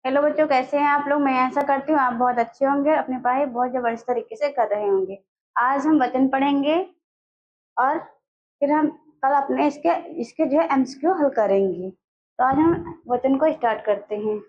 Hello बच्चों, कैसे हैं आप लोग। मैं ऐसा करती हूँ आप बहुत अच्छे होंगे, अपनी पढ़ाई बहुत जबरदस्त तरीके से कर रहे होंगे। आज हम वचन पढ़ेंगे और फिर हम कल अपने इसके इसके जो है एमसीक्यू हल करेंगे। तो आज हम वचन को स्टार्ट करते हैं।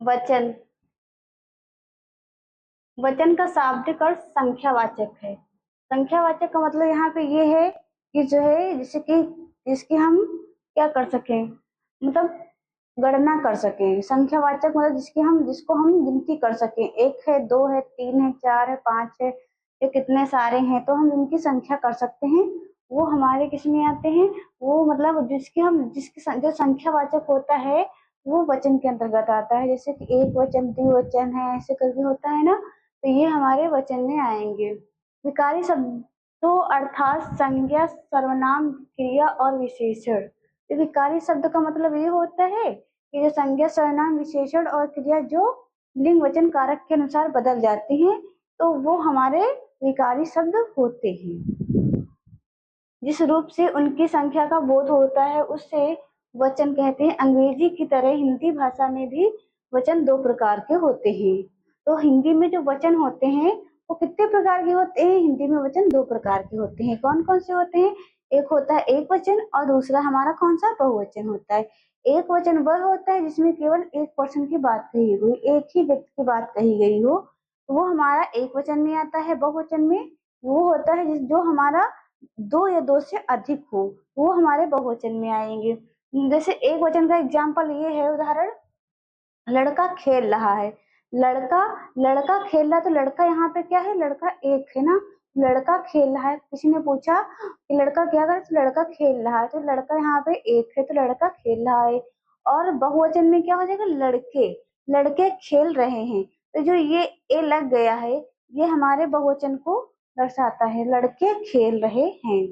वचन वचन का शाब्दिक अर्थ संख्यावाचक है। संख्यावाचक का मतलब यहाँ पे ये है कि जो है जैसे कि जिसकी हम क्या कर सकें, मतलब गणना कर सकें। संख्यावाचक मतलब जिसको हम गिनती कर सकें, एक है, दो है, तीन है, चार है, पांच है, ये कितने सारे हैं तो हम इनकी संख्या कर सकते हैं। वो हमारे किस में आते हैं, वो मतलब जो संख्यावाचक होता है वो वचन के अंतर्गत आता है। जैसे कि एक वचन, द्विवचन है, ऐसे करके होता है ना, तो ये हमारे वचन में आएंगे। विकारी शब्दों अर्थात संज्ञा, सर्वनाम, क्रिया और विशेषण। तो विकारी शब्द का मतलब ये होता है कि जो संज्ञा, सर्वनाम, विशेषण और क्रिया जो लिंग वचन कारक के अनुसार बदल जाती हैं तो वो हमारे विकारी शब्द होते हैं। जिस रूप से उनकी संख्या का बोध होता है उसे वचन कहते हैं। अंग्रेजी की तरह हिंदी भाषा में भी वचन दो प्रकार के होते हैं। तो हिंदी में जो वचन होते हैं वो कितने प्रकार के होते हैं, हिंदी में वचन दो प्रकार के होते हैं। कौन कौन से होते हैं, एक होता है एक वचन और दूसरा हमारा कौन सा, बहुवचन होता है। एक वचन वह होता है जिसमें केवल एक पर्सन की बात कही हुई, एक ही व्यक्ति की बात कही गई हो, वो हमारा एक वचन में आता है। बहुवचन में वो होता है जो हमारा दो या दो से अधिक हो, वो हमारे बहुवचन में आएंगे। जैसे एक वचन का एग्जाम्पल ये है, उदाहरण, लड़का खेल रहा है। लड़का लड़का खेल रहा है तो लड़का यहाँ पे क्या है, लड़का एक है ना। लड़का खेल रहा है, किसी ने पूछा कि लड़का क्या कर, तो लड़का खेल रहा है, तो लड़का यहाँ पे एक है तो लड़का खेल रहा है। और बहुवचन में क्या हो जाएगा, लड़के लड़के खेल रहे हैं। तो जो ये ए लग गया है ये हमारे बहुवचन को दर्शाता है, लड़के खेल रहे हैं।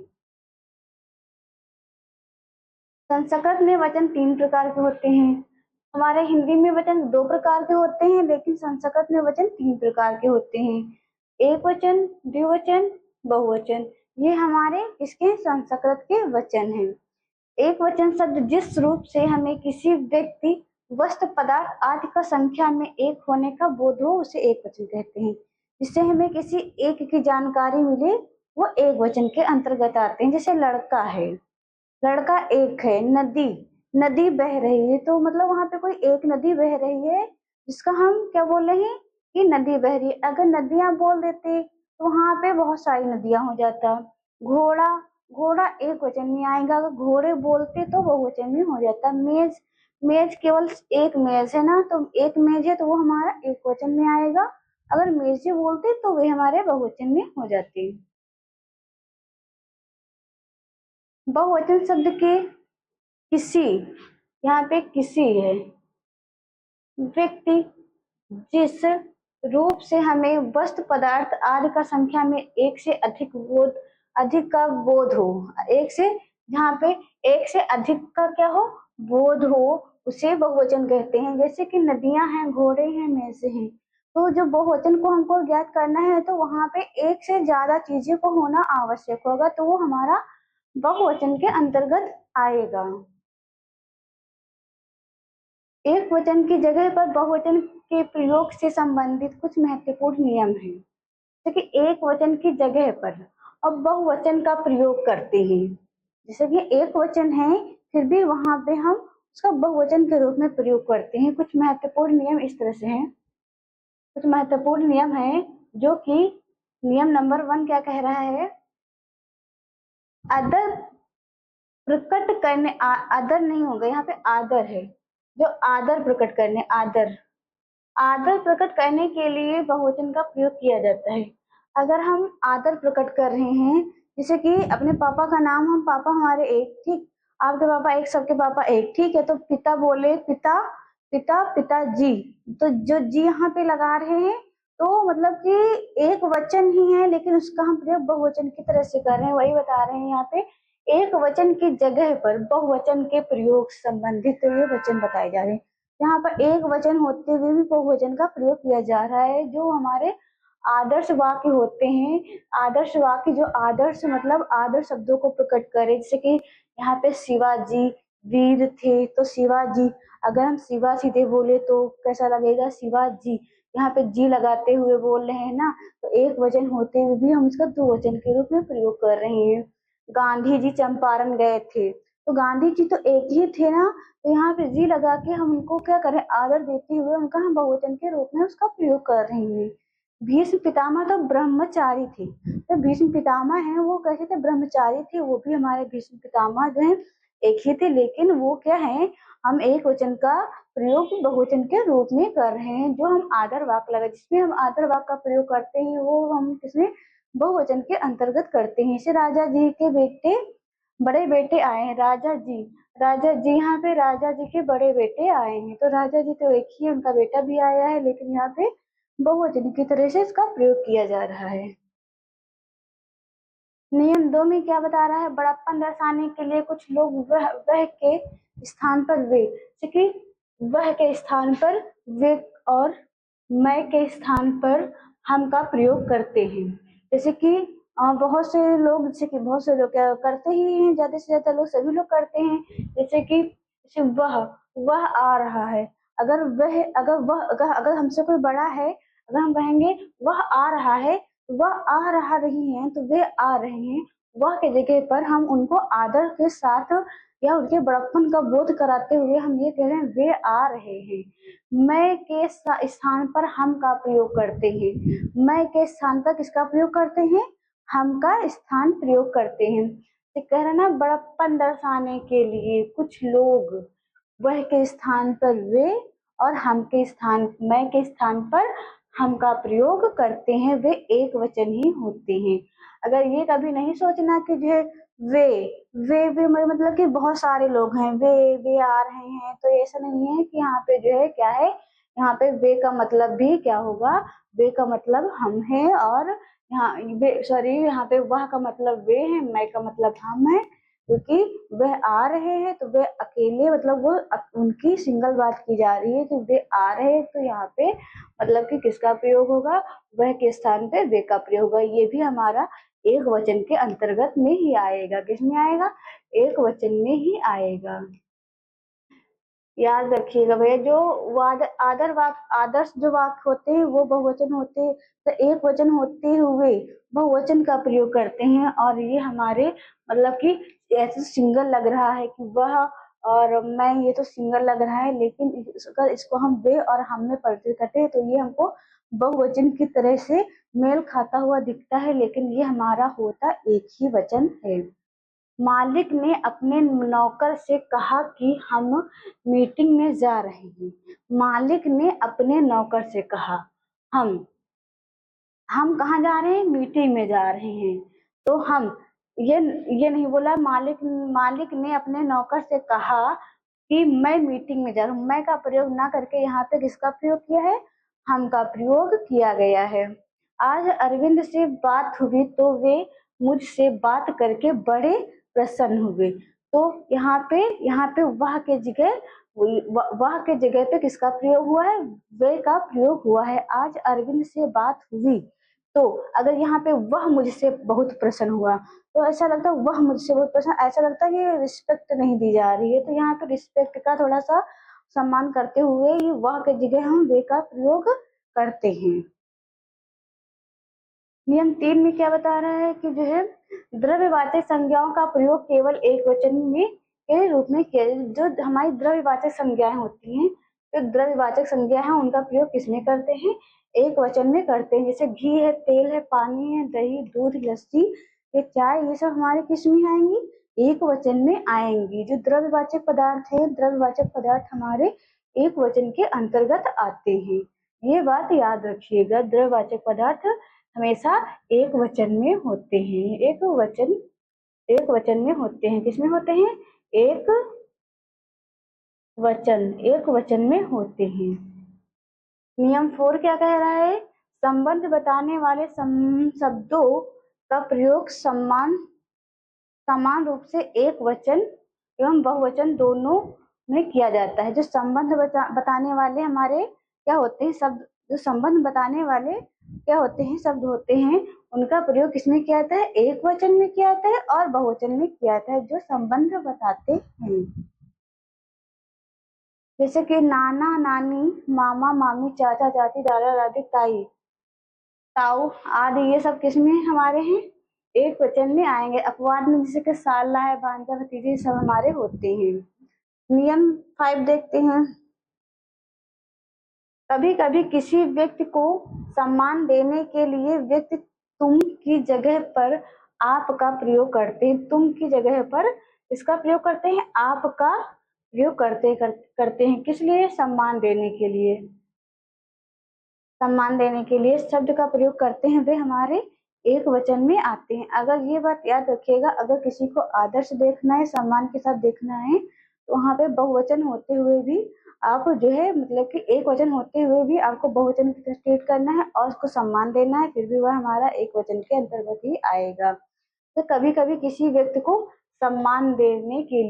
संस्कृत में वचन तीन प्रकार के होते हैं। हमारे हिंदी में वचन दो प्रकार के होते हैं, लेकिन संस्कृत में वचन तीन प्रकार के होते हैं। एक वचन, द्विवचन, बहुवचन। ये हमारे इसके संस्कृत के वचन हैं। एक वचन शब्द जिस रूप से हमें किसी व्यक्ति, वस्तु, पदार्थ आदि का संख्या में एक होने का बोध हो उसे एक वचन कहते हैं। जिससे हमें किसी एक की जानकारी मिले वो एक वचन के अंतर्गत आते हैं। जैसे लड़का है, लड़का एक है। नदी, नदी बह रही है, तो मतलब वहां पे कोई एक नदी बह रही है जिसका हम क्या बोल रहे हैं कि नदी बह रही है। अगर नदियां बोल देते तो वहां पे बहुत सारी नदियां हो जाता। घोड़ा, घोड़ा एक वचन में आएगा, अगर घोड़े बोलते तो बहुवचन में हो जाता। मेज, मेज केवल एक मेज है ना, तो एक मेज है तो वो हमारा एक वचन में आएगा। अगर मेजे बोलते तो वे हमारे बहुवचन में हो जाते। बहुवचन शब्द के किसी, यहाँ पे किसी है, व्यक्ति, जिस रूप से हमें वस्तु, पदार्थ आदि का संख्या में एक से अधिक बोध, अधिक का बोध हो, एक से, जहाँ पे एक से अधिक का क्या हो, बोध हो, उसे बहुवचन कहते हैं। जैसे कि नदियां हैं, घोड़े हैं, मैसे हैं। तो जो बहुवचन को हमको ज्ञात करना है तो वहां पे एक से ज्यादा चीजें को होना आवश्यक होगा, तो वो हमारा बहुवचन के अंतर्गत आएगा। एक वचन की जगह पर बहुवचन के प्रयोग से संबंधित कुछ महत्वपूर्ण नियम हैं। जैसे कि एक वचन की जगह पर अब बहुवचन का प्रयोग करते हैं। जैसे कि एक वचन है फिर भी वहां पे हम उसका बहुवचन के रूप में प्रयोग करते हैं। कुछ महत्वपूर्ण नियम इस तरह से हैं। कुछ महत्वपूर्ण नियम है जो कि नियम नंबर 1 क्या कह रहा है, अदर प्रकट करने, आदर नहीं होगा यहाँ पे, आदर है। जो आदर प्रकट करने, आदर, आदर प्रकट करने के लिए बहुवचन का प्रयोग किया जाता है। अगर हम आदर प्रकट कर रहे हैं, जैसे कि अपने पापा का नाम, हम पापा हमारे एक, ठीक, आपके पापा एक, सबके पापा एक, ठीक है, तो पिता बोले पिता, पिता, पिताजी, तो जो जी यहाँ पे लगा रहे हैं तो मतलब कि एक वचन ही है लेकिन उसका हम प्रयोग बहुवचन की तरह से कर रहे हैं। वही बता रहे हैं यहाँ पे एक वचन की जगह पर बहुवचन के प्रयोग संबंधित ये वचन बताए जा रहे हैं। यहाँ पर एक वचन होते हुए भी बहुवचन का प्रयोग किया जा रहा है। जो हमारे आदर्श वाक्य होते हैं, आदर्श वाक्य जो आदर्श मतलब आदर्श शब्दों को प्रकट करे, जैसे कि यहाँ पे शिवाजी वीर थे तो शिवाजी, अगर हम शिवा सीधे बोले तो कैसा लगेगा शिवाजी। यहाँ पे जी लगाते हुए बोल रहे हैं ना, तो एक वचन होते हुए भी हम इसका दो वचन के रूप में प्रयोग कर रहे हैं। गांधी जी चंपारण गए थे, तो गांधी जी तो एक ही थे ना, तो यहाँ पे जी लगा के हम उनको क्या करें, आदर देते हुए उनका हम बहुवचन के रूप में उसका प्रयोग कर रहे हैं। भीष्म पितामह तो ब्रह्मचारी थे, तो भीष्म पितामह है वो कैसे थे, ब्रह्मचारी थे। वो भी हमारे भीष्म पितामह जो है एक ही थे, लेकिन वो क्या है, हम एक वचन का प्रयोग बहुवचन के रूप में कर रहे हैं। जो हम आदर वाक्य लगा, जिसमें हम आदर वाक्य का प्रयोग करते हैं वो हम किसमें, बहुवचन के अंतर्गत करते हैं। जैसे राजा जी के बेटे बड़े बेटे आए हैं, राजा जी, यहाँ पे राजा जी के बड़े बेटे आए हैं, तो राजा जी तो एक ही है, उनका बेटा भी आया है, लेकिन यहाँ पे बहुवचन की तरह से इसका प्रयोग किया जा रहा है। नियम 2 में क्या बता रहा है, बड़प्पन दर्शाने के लिए कुछ लोग वह के स्थान पर वे, जैसे कि वह के स्थान पर वे और मैं के स्थान पर हम का प्रयोग करते हैं। जैसे कि बहुत से लोग, जैसे कि बहुत से लोग क्या करते ही हैं, ज्यादा से ज्यादा लोग सभी लोग करते हैं। जैसे कि जैसे वह आ रहा है, अगर हमसे कोई बड़ा है, अगर हम कहेंगे वह आ रहा है, वह आ रहा नहीं है तो वे आ रहे हैं, वह के जगह पर हम उनको आदर के साथ या उनके बड़प्पन का बोध कराते हुए हम ये कह रहे हैं वे आ रहे हैं। मैं के स्थान पर हम का प्रयोग करते हैं, मैं के स्थान पर किसका प्रयोग करते हैं, हम का स्थान प्रयोग करते हैं। तो कह रहे ना, बड़प्पन दर्शाने के लिए कुछ लोग वह के स्थान पर वे और हम के स्थान मैं के स्थान पर हम का प्रयोग करते हैं, वे एक वचन ही होते हैं। अगर ये कभी नहीं सोचना कि जो है वे वे मतलब कि बहुत सारे लोग हैं, वे आ रहे हैं, तो ऐसा नहीं है कि यहाँ पे जो है क्या है, यहाँ पे वे का मतलब भी क्या होगा, वे का मतलब हम हैं, और यहाँ वे सॉरी यहाँ पे वह का मतलब वे है, मैं का मतलब हम है, क्योंकि वह आ रहे हैं तो वे अकेले मतलब वो उनकी सिंगल बात की जा रही है कि वे आ रहे हैं, तो यहाँ पे मतलब कि किसका प्रयोग होगा, वह के स्थान पे वे का प्रयोग होगा। ये भी हमारा एक वचन के अंतर्गत में ही आएगा, किसमें आएगा, एक वचन में ही आएगा। याद रखिएगा भैया, जो आदर्श जो वाक्य होते हैं वो बहुवचन होते हैं, तो एक वचन होते हुए बहुवचन का प्रयोग करते हैं, और ये हमारे मतलब कि ऐसे सिंगल लग रहा है कि वह और मैं, ये तो सिंगल लग रहा है, लेकिन अगर इसको हम वे और हम में परिवर्तित करते हैं तो ये हमको बहुवचन की तरह से मेल खाता हुआ दिखता है, लेकिन ये हमारा होता एक ही वचन है। मालिक ने अपने नौकर से कहा कि हम मीटिंग में जा रहे हैं। मालिक ने अपने नौकर से कहा, हम हम कहाँ जा रहे हैं, मीटिंग में जा रहे हैं। तो हम ये ये नहीं बोला, मालिक ने अपने नौकर से कहा कि मैं मीटिंग में जा रहा हूँ। मैं का प्रयोग ना करके यहाँ पे किसका प्रयोग किया है, हम का प्रयोग किया गया है। आज अरविंद से बात हुई तो वे मुझसे बात करके बड़े प्रसन्न हुए। तो यहाँ पे वह के जगह पे किसका प्रयोग हुआ है, वे का प्रयोग हुआ है। आज अरविंद से बात हुई, तो अगर यहाँ पे वह मुझसे बहुत प्रसन्न हुआ, तो ऐसा लगता है वह मुझसे बहुत प्रसन्न, ऐसा लगता है कि रिस्पेक्ट नहीं दी जा रही है, तो यहाँ पे रिस्पेक्ट का थोड़ा सा सम्मान करते हुए ये वह के जगह हम वे का प्रयोग करते हैं। नियम 3 में क्या बता रहा है कि जो है द्रव्यवाचक संज्ञाओं का प्रयोग केवल एक वचन में के रूप में किया जाए। जो हमारी द्रव्यवाचक संज्ञाएं होती हैं, जो द्रव्यवाचक संज्ञा है उनका प्रयोग किसमें करते हैं, एक वचन में करते हैं। जैसे घी है, तेल है, पानी है, दही, दूध, लस्सी, ये चाय, ये सब हमारे किस में आएंगी, एक वचन में आएंगी। जो द्रव्यवाचक पदार्थ है, द्रव्यवाचक पदार्थ हमारे एक वचन के अंतर्गत आते हैं। ये बात याद रखिएगा, द्रव्यवाचक पदार्थ हमेशा एक वचन में होते हैं, एक वचन में होते हैं, किसमें होते हैं, एक वचन में होते हैं। नियम 4 क्या कह रहा है, संबंध बताने वाले शब्दों का प्रयोग समान रूप से एक वचन एवं बहुवचन दोनों में किया जाता है। जो संबंध बताने वाले हमारे क्या होते हैं शब्द, जो संबंध बताने वाले क्या होते हैं शब्द होते हैं, उनका प्रयोग किसमें किया जाता है? एक वचन में किया जाता है और बहुवचन में किया जाता है, जो संबंध बताते हैं। जैसे कि नाना नानी, मामा मामी, चाचा चाची, दादा दादी, ताई ताऊ आदि, ये सब किसमें हमारे हैं? एक वचन में आएंगे। अपवाद में जैसे कि साला है, भांजा, भतीजी, सब हमारे होते हैं। नियम 5 देखते हैं। कभी कभी किसी व्यक्ति को सम्मान देने के लिए व्यक्ति तुम की जगह पर आप का प्रयोग करते हैं। तुम की जगह पर इसका प्रयोग करते हैं, आप का प्रयोग करते हैं। किस लिए? सम्मान देने के लिए। सम्मान देने के लिए शब्द का प्रयोग करते हैं, वे हमारे एक वचन में आते हैं। अगर ये बात याद रखिएगा, अगर किसी को आदर्श देखना है, सम्मान के साथ देखना है, तो वहां पे बहुवचन होते हुए भी आप जो है मतलब कि एक वचन होते हुए भी आपको बहुवचन की तरह ट्रीट करना है और उसको सम्मान देना है, फिर भी वह हमारा एक वचन के अंतर्गत ही आएगा। तो कभी कभी किसी व्यक्ति को सम्मान देने के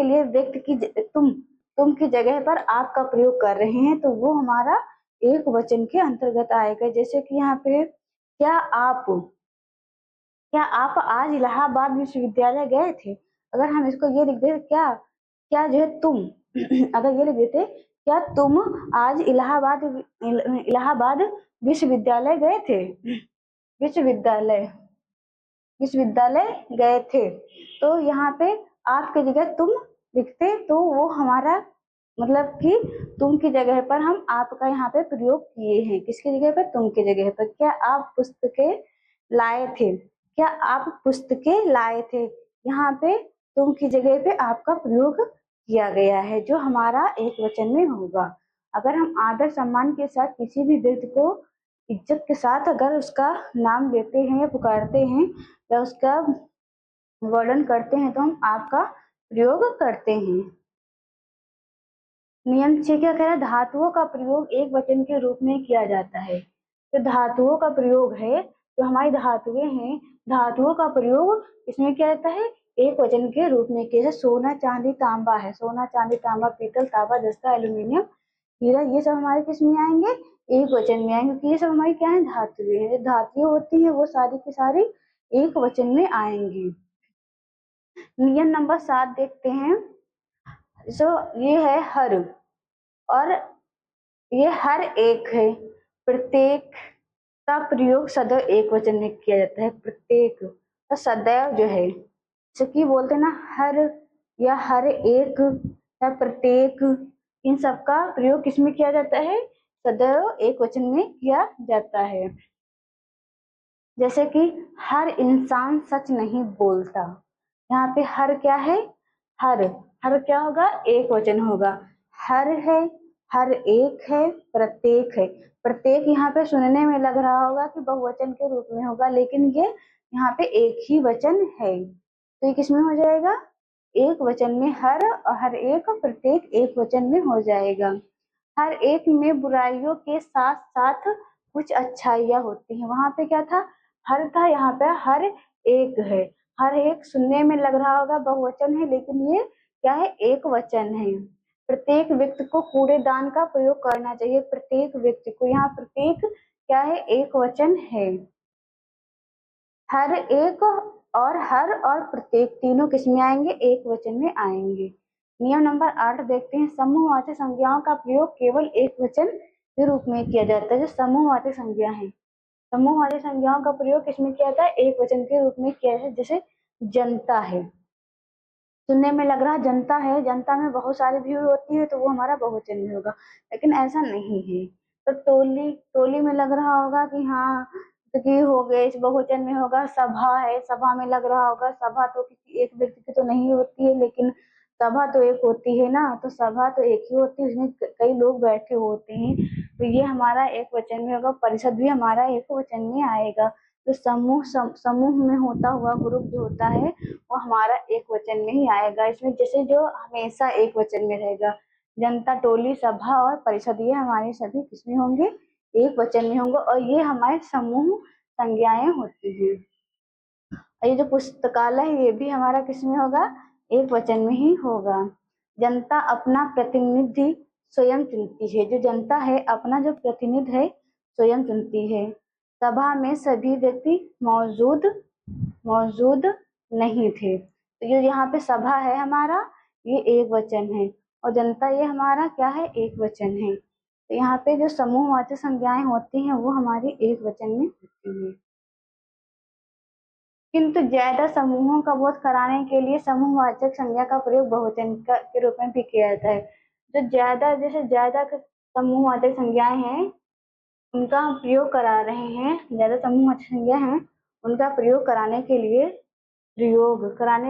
लिए व्यक्ति की तुम की जगह पर आप का प्रयोग कर रहे हैं, तो वो हमारा एक वचन के अंतर्गत आएगा। जैसे कि यहाँ पे क्या आप आज इलाहाबाद विश्वविद्यालय गए थे? अगर हम इसको ये लिख देते, क्या जो है तुम अगर ये लिख देते, क्या तुम आज इलाहाबाद विश्वविद्यालय गए थे? विश्वविद्यालय गए थे, तो यहाँ पे आपकी जगह तुम लिखते, तो वो हमारा मतलब कि तुम की जगह पर हम आपका यहाँ पे प्रयोग किए हैं। किसकी जगह पर? तुम की जगह पर। क्या आप पुस्तकें लाए थे? क्या आप पुस्तकें लाए थे? यहाँ पे तुम की जगह पे आपका प्रयोग किया गया है, जो हमारा एक वचन में होगा। अगर हम आदर सम्मान के साथ किसी भी व्यक्ति को इज्जत के साथ अगर उसका नाम लेते हैं या पुकारते हैं या उसका वर्णन करते हैं, तो हम आपका प्रयोग करते हैं। नियम 6 क्या कह रहा है? धातुओं का प्रयोग एक वचन के रूप में किया जाता है। तो धातुओं का प्रयोग है, जो हमारी धातुएं हैं, धातुओं का प्रयोग इसमें किया जाता है एक वचन के रूप में। जैसे सोना चांदी तांबा है, सोना चांदी तांबा, पीतल तांबा जस्ता एल्यूमिनियम हीरा, ये सब हमारे किस में आएंगे? एक वचन में आएंगे, क्योंकि ये सब हमारी क्या है? धातुएं हैं। धातुएं होती है वो सारी की सारी एक वचन में आएंगी। नियम नंबर 7 देखते हैं। ये है हर, और ये हर एक है। प्रत्येक का प्रयोग सदैव एक वचन में किया जाता है। प्रत्येक तो सदैव जो है, जैसे बोलते हैं ना, हर या हर एक या प्रत्येक, इन सब का प्रयोग किसमें किया जाता है? सदैव एक वचन में किया जाता है। जैसे कि हर इंसान सच नहीं बोलता, यहाँ पे हर क्या है? हर क्या होगा? एक वचन होगा। हर है, हर एक है, प्रत्येक है। प्रत्येक यहाँ पे सुनने में लग रहा होगा कि बहुवचन के रूप में होगा, लेकिन ये यहाँ पे एक ही वचन है, तो ये किसमें हो जाएगा? एक वचन में हर, और हर एक प्रत्येक एक वचन में हो जाएगा। हर एक में बुराइयों के साथ साथ कुछ अच्छाइयाँ होती हैं। वहां पे क्या था? हर था, यहाँ पे हर एक है। हर एक सुनने में लग रहा होगा बहुवचन है, लेकिन ये क्या है? एक वचन है। प्रत्येक व्यक्ति को कूड़ेदान का प्रयोग करना चाहिए। प्रत्येक व्यक्ति को, यहाँ प्रत्येक क्या है? एक वचन है। हर एक और हर और प्रत्येक तीनों किसमें आएंगे? एक वचन में आएंगे। नियम नंबर 8 देखते हैं। समूहवाचक संज्ञाओं का प्रयोग केवल एक वचन के रूप में किया जाता है। जो समूहवाचक संज्ञा है, समूहवाचक संज्ञाओं का प्रयोग किसमें किया जाता है? एक वचन के रूप में किया जाता है। जैसे जनता है, सुनने में लग रहा जनता है, जनता में बहुत सारी भीड़ होती है, तो वो हमारा बहुवचन में होगा, लेकिन ऐसा नहीं है। तो टोली में लग रहा होगा कि हाँ कि हो गए, इस बहुवचन में होगा। सभा है, सभा में लग रहा होगा, सभा तो किसी एक व्यक्ति की तो नहीं होती है, लेकिन सभा तो एक होती है ना, तो सभा तो एक ही होती है, उसमें कई लोग बैठे होते हैं, तो ये हमारा एक वचन में होगा। परिषद भी हमारा एक वचन में आएगा। तो समूह में होता हुआ ग्रुप जो होता है, वो हमारा एक वचन में ही आएगा। इसमें जैसे जो हमेशा एक वचन में रहेगा, जनता, टोली, सभा और परिषद, ये हमारे सभी किसमें होंगे? एक वचन में होंगे, और ये हमारे समूह संज्ञाएं होती हैं। ये जो पुस्तकालय है ये भी हमारा किसमें होगा, एक वचन में ही होगा। जनता अपना प्रतिनिधि स्वयं चुनती है, जो जनता है अपना जो प्रतिनिधि है स्वयं चुनती है। सभा में सभी व्यक्ति मौजूद मौजूद नहीं थे। तो ये यहाँ पे सभा है हमारा, ये एक वचन है, और जनता ये हमारा क्या है, एक वचन है। तो यहाँ पे जो समूहवाचक संज्ञाएं होती हैं वो हमारी एक वचन में होती हैं। किंतु ज्यादा समूहों का बोध कराने के लिए समूहवाचक संज्ञा का प्रयोग बहुवचन के रूप में भी किया जाता है। जो ज्यादा जैसे ज्यादा समूहवाचक संज्ञाएं हैं उनका हम प्रयोग करा रहे हैं, ज्यादा समूहवाचक संज्ञा हैं उनका प्रयोग कराने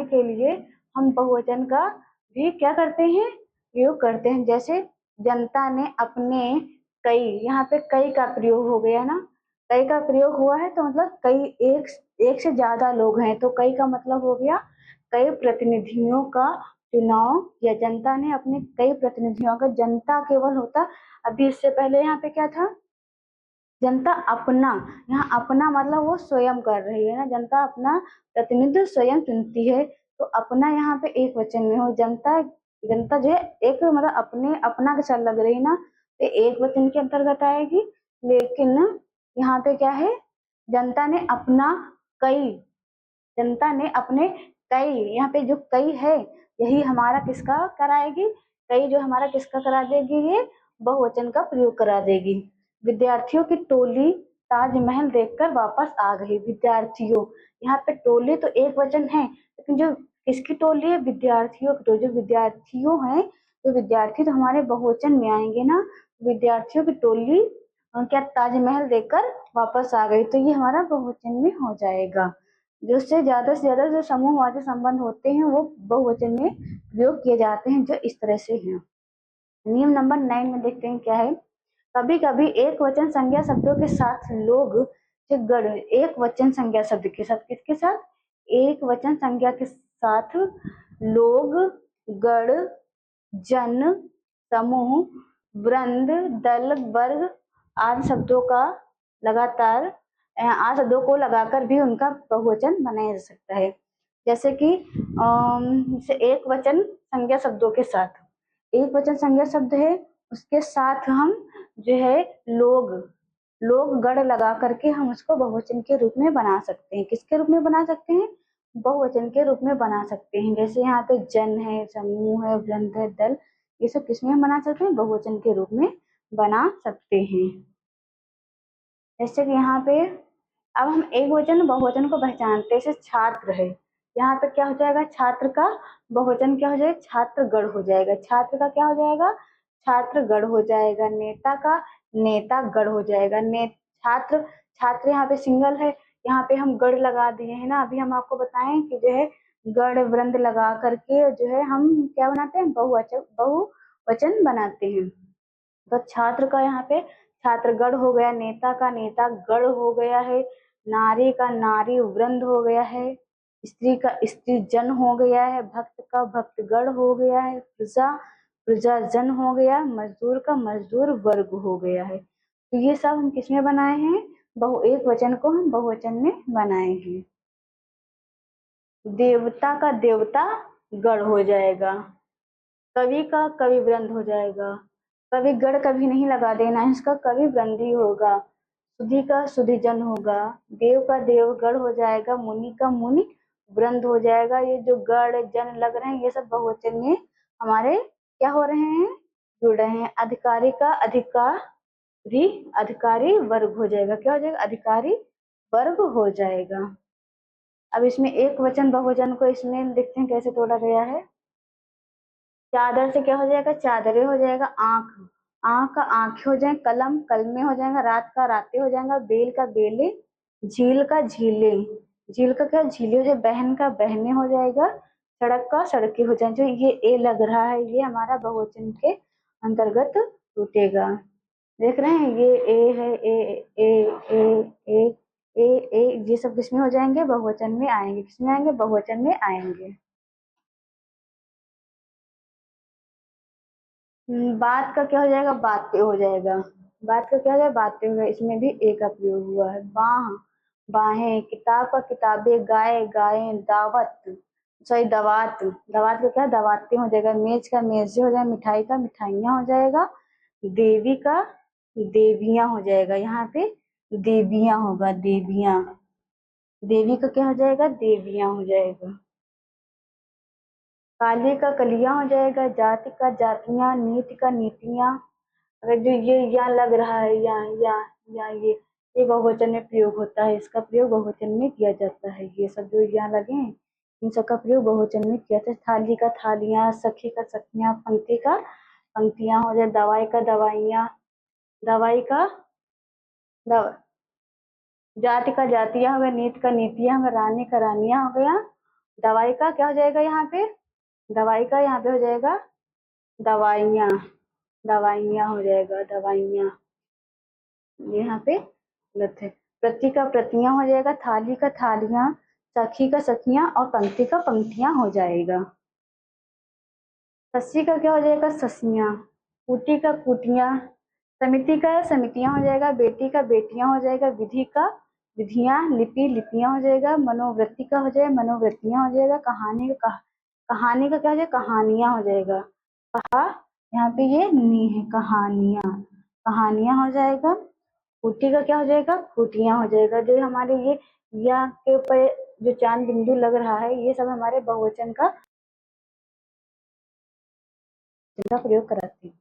के लिए हम बहुवचन का भी क्या करते हैं, प्रयोग करते हैं। जैसे जनता ने अपने कई, यहाँ पे कई का प्रयोग हो गया ना, कई का प्रयोग हुआ है तो मतलब कई एक से ज्यादा लोग हैं, तो कई का मतलब हो गया कई प्रतिनिधियों का चुनाव, या जनता ने अपने कई प्रतिनिधियों का, जनता केवल होता, अभी इससे पहले यहाँ पे क्या था, जनता अपना, यहाँ अपना मतलब वो स्वयं कर रही है ना, जनता अपना प्रतिनिधि स्वयं चुनती है, तो अपना यहाँ पे एक वचन में हो, जनता जनता जो है एक मतलब अपने अपना के साथ लग रही ना, तो एक वचन के अंतर्गत आएगी। लेकिन यहाँ पे क्या है, जनता ने अपना कई, जनता ने अपने कई, यहाँ पे जो कई है यही हमारा किसका कराएगी, कई जो हमारा किसका करा देगी, ये बहुवचन का प्रयोग करा देगी। विद्यार्थियों की टोली ताजमहल देखकर वापस आ गई। विद्यार्थियों, यहाँ पे टोली तो एक वचन है, लेकिन जो किसकी टोली है, विद्यार्थियों की टोली, जो विद्यार्थियों हैं, तो विद्यार्थी तो हमारे बहुवचन में आएंगे ना, विद्यार्थियों की टोली क्या ताजमहल देखकर वापस आ गई, तो ये हमारा बहुवचन में हो जाएगा। जिससे ज्यादा से ज्यादा जो समूहवाचक संबंध होते हैं वो बहुवचन में प्रयोग किए जाते हैं, जो इस तरह से हैं। नियम नंबर 9 में देखते हैं क्या है। कभी कभी एक वचन संज्ञा शब्दों के साथ लोग गण, एक वचन संज्ञा शब्द के साथ, किसके साथ, एक वचन संज्ञा के साथ लोग, गण, जन, समूह, वृंद, दल, वर्ग आदि शब्दों का लगातार आदि शब्दों को लगाकर भी उनका बहुवचन बनाया जा सकता है। जैसे कि एक वचन संज्ञा शब्दों के साथ, एक वचन संज्ञा शब्द है उसके साथ हम जो है लोग, गण लगा करके हम उसको बहुवचन के रूप में बना सकते हैं। किसके रूप में बना सकते हैं, बहुवचन के रूप में बना सकते हैं। जैसे यहाँ पे जन है, समूह है, वृंद है, दल, ये सब किसमें हम बना सकते हैं, बहुवचन के रूप में बना सकते हैं। जैसे कि यहाँ पे अब हम एक वचन बहुवचन को पहचानते हैं। जैसे छात्र है, यहाँ पे क्या हो जाएगा, छात्र का बहुवचन क्या हो जाएगा, छात्रगण हो जाएगा। छात्र का क्या हो जाएगा, छात्रगण हो जाएगा। नेता का नेतागण हो जाएगा। छात्र, छात्र यहाँ पे सिंगल है, यहाँ पे हम गण लगा दिए हैं ना, अभी हम आपको बताएं कि जो है गण वृंद लगा करके जो है हम क्या बनाते हैं, बहुवचन बनाते हैं। तो छात्र का यहाँ पे छात्रगण हो गया, नेता का नेतागण हो गया है, नारी का नारी वृंद हो गया है, स्त्री का स्त्रीजन हो गया है, भक्त का भक्तगण हो गया है, प्रजा प्रजाजन हो गया, मजदूर का मजदूर वर्ग हो गया है। तो ये सब हम किसमें बनाए हैं, एक वचन को हम बहुवचन में बनाए हैं। देवता का देवता गण हो जाएगा, कवि का कवि वृंद हो जाएगा, कवि गण कभी नहीं लगा देना, इसका कवि वृंद ही होगा। सुधी का सुधीजन होगा, देव का देवगण हो जाएगा, मुनि का मुनि वृंद हो जाएगा। ये जो गण जन लग रहे हैं ये सब बहुवचन में हमारे क्या हो रहे हैं, जुड़ रहे हैं। अधिकारी का अधिकारी, अधिकारी वर्ग हो जाएगा, क्या हो जाएगा, अधिकारी वर्ग हो जाएगा। अब इसमें एक वचन बहुवचन को इसमें देखते हैं कैसे तोड़ा गया है। चादर से क्या हो जाएगा, चादरे हो जाएगा। आंख, आंख का आंखें हो जाए, कलम कलमे हो जाएगा, रात का रातें हो जाएगा, बेल का बेले, झील का झीले, झील का क्या झीले हो जाए, बहन का बहने हो जाएगा, सड़क का सड़कें हो जाए। जो ये ए लग रहा है ये हमारा बहुवचन के अंतर्गत टूटेगा। देख रहे हैं ये ए है, ए ए ये सब किसमें हो जाएंगे, बहुवचन में आएंगे। किसमें आएंगे, बहुवचन में आएंगे। बात का क्या हो जाएगा, बात पे हो जाएगा। बात का क्या हो जाएगा, बात पे हो जाएगा। इसमें भी ए का प्रयोग हुआ है। बाह, बाहें, किताब का किताबें, गाय गायें, दावत सॉरी दवात, दवात का क्या दवातें हो जाएगा, मेज का मेजे हो जाएगा, मिठाई का मिठाइयाँ हो जाएगा, देवी का देवियाँ हो जाएगा, यहाँ पे देवियाँ होगा, देवियाँ, देवी का क्या हो जाएगा, देवियाँ हो जाएगा। काली का कलियां हो जाएगा, जाति का जातियां, नीति का नीतियां। अगर जो ये या लग रहा है या ये बहुवचन में प्रयोग होता है, इसका प्रयोग बहुवचन में किया जाता है। ये सब जो यहाँ लगे हैं इन सब का प्रयोग बहुवचन में किया जाता है। थाली का थालियां, सखी का सखियां, पंक्ति का पंक्तियां हो जाए, दवाई का दवाइयां, दवाई का दवा, जाति का जातियां हो गया, नीति का नीतियां हो गया, रानी का रानियां हो गया। दवाई का क्या हो जाएगा यहाँ पे, दवाई का यहाँ पे हो जाएगा दवाइयाँ, दवाइयाँ हो जाएगा, दवाइयाँ यहाँ पे गलत है। प्रति का प्रतियां हो जाएगा, थाली का थालियां, सखी का सखियां और पंक्ति का पंक्तियां हो जाएगा। सस्सी का क्या हो जाएगा, ससियां, कूटी का कुटियां, समिति का समितियां हो जाएगा, बेटी का बेटियां हो जाएगा, विधि का विधियां, लिपि लिपियां हो जाएगा, मनोवृत्ति का हो जाएगा, मनोवृत्तियां हो जाएगा, कहानी का कहानी का क्या हो जाएगा, कहानियां हो जाएगा। कहा यहाँ पे ये नी है, कहानियां, कहानियां हो जाएगा। खूटी का क्या हो जाएगा, खूटियां हो जाएगा। जो हमारे ये या के ऊपर जो चांद बिंदु लग रहा है ये सब हमारे बहुवचन का प्रयोग कराते हैं।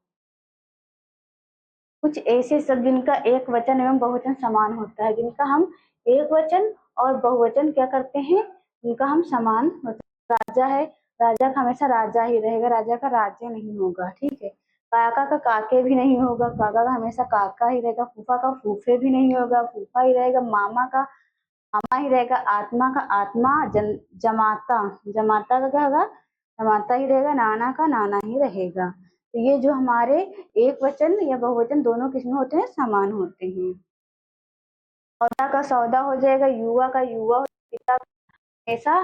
कुछ ऐसे शब्द जिनका एक वचन एवं बहुवचन समान होता है, जिनका हम एक वचन और बहुवचन क्या करते हैं, उनका हम समान होता है। राजा है, राजा का हमेशा राजा ही रहेगा, राजा का राज्य नहीं होगा, ठीक है। काका का काके भी नहीं होगा, काका का हमेशा काका ही रहेगा। फूफा का फूफे भी नहीं होगा, फूफा ही रहेगा। मामा का मामा ही रहेगा। आत्मा का आत्मा, जमाता जमाता का क्या होगा, जमाता ही रहेगा। नाना का नाना ही रहेगा। तो ये जो हमारे एक वचन या बहुवचन दोनों किसमें होते हैं, समान होते हैं। सौदा का सौदा हो जाएगा, युवा का युवा, पिता हमेशा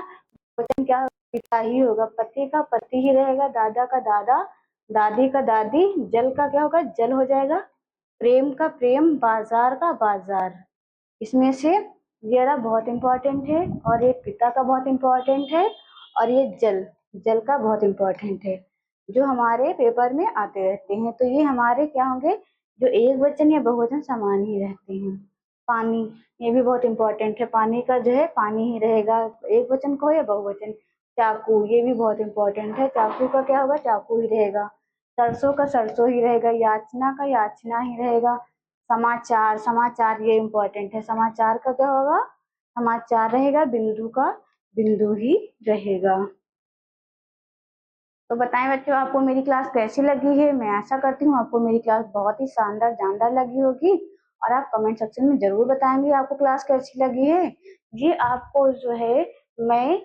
वचन क्या पिता ही होगा। पति का पति ही रहेगा, दादा का दादा, दादी का दादी, जल का क्या होगा, जल हो जाएगा। प्रेम का प्रेम, बाजार का बाजार। इसमें से ये वाला बहुत इंपॉर्टेंट है और ये पिता का बहुत इंपॉर्टेंट है और ये जल जल का बहुत इंपॉर्टेंट है, जो हमारे पेपर में आते रहते हैं। तो ये हमारे क्या होंगे, जो एक वचन या बहुवचन समान ही रहते हैं। पानी, ये भी बहुत इंपॉर्टेंट है। पानी का जो है पानी ही रहेगा, एक वचन को या बहुवचन। चाकू, ये भी बहुत इंपॉर्टेंट है। चाकू का क्या होगा, चाकू ही रहेगा। सरसों का सरसों ही रहेगा। याचना का याचना ही रहेगा। समाचार, समाचार ये इंपॉर्टेंट है। समाचार का क्या होगा, समाचार रहेगा। बिंदु का बिंदु ही रहेगा। तो बताएं बच्चों, आपको मेरी क्लास कैसी लगी है। मैं आशा करती हूँ आपको मेरी क्लास बहुत ही शानदार जानदार लगी होगी और आप कमेंट सेक्शन में जरूर बताएंगे आपको क्लास कैसी लगी है। ये आपको जो है, मैं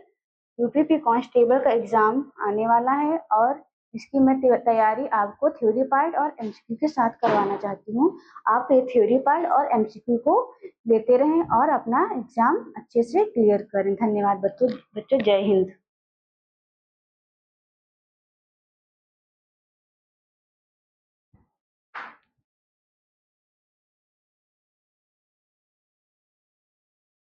यूपीपी कांस्टेबल का एग्जाम आने वाला है और इसकी मैं तैयारी आपको थ्योरी पार्ट और एमसीक्यू के साथ करवाना चाहती हूँ। आप ये थ्योरी पार्ट और एमसीक्यू को देते रहें और अपना एग्जाम अच्छे से क्लियर करें। धन्यवाद बच्चों, जय हिंद।